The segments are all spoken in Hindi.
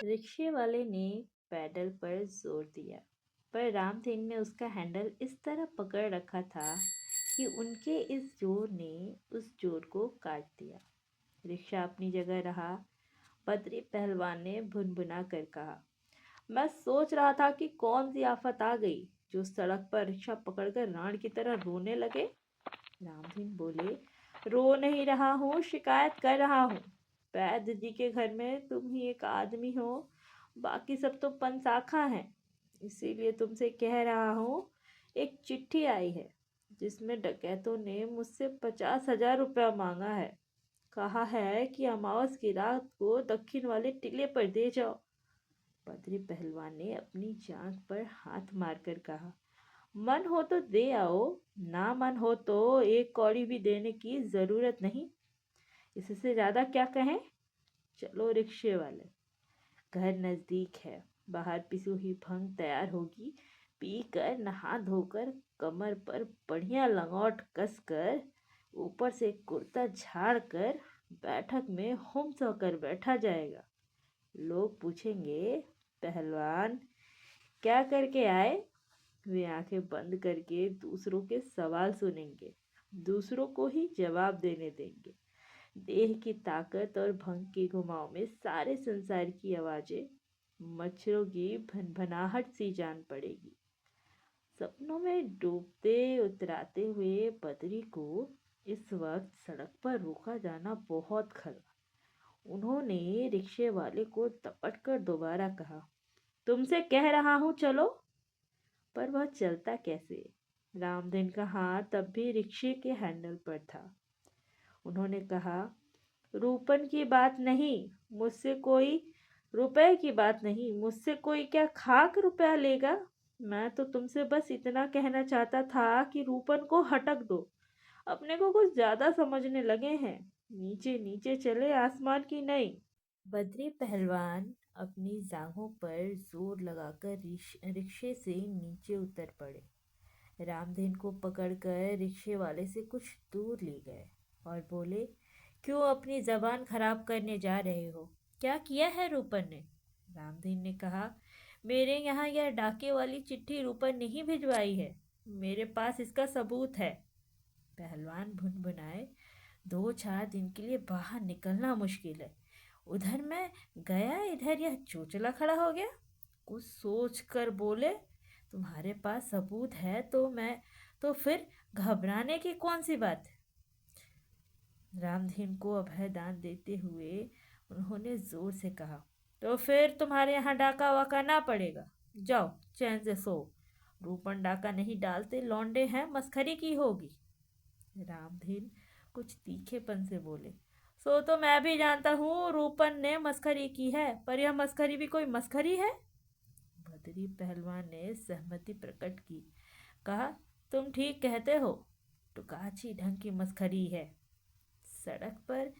रिक्शे वाले ने पैडल पर जोर दिया, पर रामधन ने उसका हैंडल इस तरह पकड़ रखा था कि उनके इस जोर ने उस जोर को काट दिया। रिक्शा अपनी जगह रहा। बद्री पहलवान ने भुनभुना कर कहा, मैं सोच रहा था कि कौन सी आफत आ गई जो सड़क पर रिक्शा पकड़कर राण की तरह रोने लगे। रामधन बोले, रो नहीं रहा हूँ, शिकायत कर रहा हूँ। वैद्य जी के घर में तुम ही एक आदमी हो, बाकी सब तो पंसाखा हैं। इसीलिए तुमसे कह रहा हूँ, एक चिट्ठी आई है जिसमें डकैतों ने मुझसे 50,000 रुपया मांगा है। कहा है कि अमावस की रात को दक्षिण वाले टीले पर दे जाओ। बद्री पहलवान ने अपनी जांघ पर हाथ मारकर कहा, मन हो तो दे आओ, ना मन हो तो एक कौड़ी भी देने की जरूरत नहीं। इससे ज्यादा क्या कहें। चलो रिक्शे वाले, घर नजदीक है। बाहर पिसी हुई भंग तैयार होगी। पी कर नहा धोकर कमर पर बढ़िया लंगोट कस कर ऊपर से कुर्ता झाड़ कर बैठक में हुम होकर बैठा जाएगा। लोग पूछेंगे, पहलवान क्या करके आए। वे आंखें बंद करके दूसरों के सवाल सुनेंगे, दूसरों को ही जवाब देने देंगे। देह की ताकत और भंग के घुमाव में सारे संसार की आवाजें मच्छरों की भनभनाहट सी जान पड़ेगी। सपनों में डूबते उतराते हुए बद्री को इस वक्त सड़क पर रोका जाना बहुत खला। उन्होंने रिक्शे वाले को तपट कर दोबारा कहा, तुमसे कह रहा हूं चलो। पर वह चलता कैसे। रामधन का हाथ तब भी रिक्शे के हैंडल पर था। उन्होंने कहा, रूपन की बात नहीं, मुझसे कोई रुपए की बात नहीं, मुझसे कोई क्या खाक रुपया लेगा। मैं तो तुमसे बस इतना कहना चाहता था कि रूपन को हटक दो। अपने को कुछ ज्यादा समझने लगे हैं। नीचे नीचे चले, आसमान की नहीं। बद्री पहलवान अपनी जांघों पर जोर लगाकर रिक्शे से नीचे उतर पड़े। रामधन को पकड़कर रिक्शे वाले से कुछ दूर ले गए और बोले, क्यों अपनी जबान खराब करने जा रहे हो। क्या किया है रूपन ने। रामधन ने कहा, मेरे यहाँ यह डाके वाली चिट्ठी रूपन ने ही भिजवाई है। मेरे पास इसका सबूत है। पहलवान भुनभुनाए, 2-4 दिन के लिए बाहर निकलना मुश्किल है। उधर मैं गया, इधर यह चोचला खड़ा हो गया। कुछ सोच कर बोले, तुम्हारे पास सबूत है तो फिर घबराने की कौन सी बात। रामधन को अभयदान देते हुए उन्होंने जोर से कहा, तो फिर तुम्हारे यहाँ डाका वाका ना पड़ेगा। जाओ चैन से सो। रूपन डाका नहीं डालते, लौंडे हैं, मस्खरी की होगी। रामधन कुछ तीखेपन से बोले, सो तो मैं भी जानता हूँ रूपन ने मस्खरी की है, पर यह मस्खरी भी कोई मस्खरी है। बद्री पहलवान ने सहमति प्रकट की। कहा, तुम ठीक कहते हो, टुकाची ढंग की मस्खरी है। सड़क पर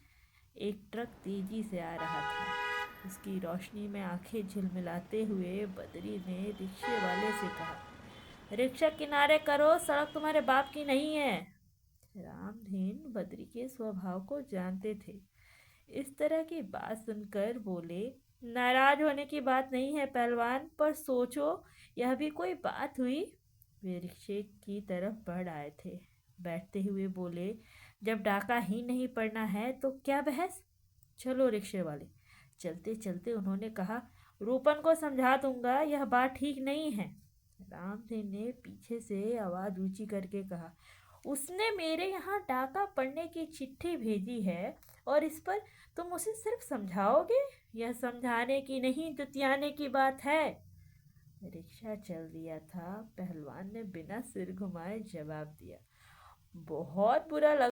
एक ट्रक तेजी से आ रहा था। उसकी रोशनी में आंखें झिलमिलाते हुए बद्री ने रिक्शे वाले से कहा, रिक्शा किनारे करो, सड़क तुम्हारे बाप की नहीं है। रामधन बद्री के स्वभाव को जानते थे। इस तरह की बात सुनकर बोले, नाराज होने की बात नहीं है पहलवान, पर सोचो यह भी कोई बात हुई। वे रिक्शे की तरफ बढ़ आए थे। बैठते हुए बोले, जब डाका ही नहीं पड़ना है तो क्या बहस। चलो रिक्शे वाले। चलते चलते उन्होंने कहा, रूपन को समझा दूंगा, यह बात ठीक नहीं है। रामधन ने पीछे से आवाज ऊंची करके कहा, उसने मेरे यहाँ डाका पड़ने की चिट्ठी भेजी है और इस पर तुम उसे सिर्फ समझाओगे। यह समझाने की नहीं, जुतियाने की बात है। रिक्शा चल दिया था। पहलवान ने बिना सिर घुमाए जवाब दिया, बहुत बुरा लगा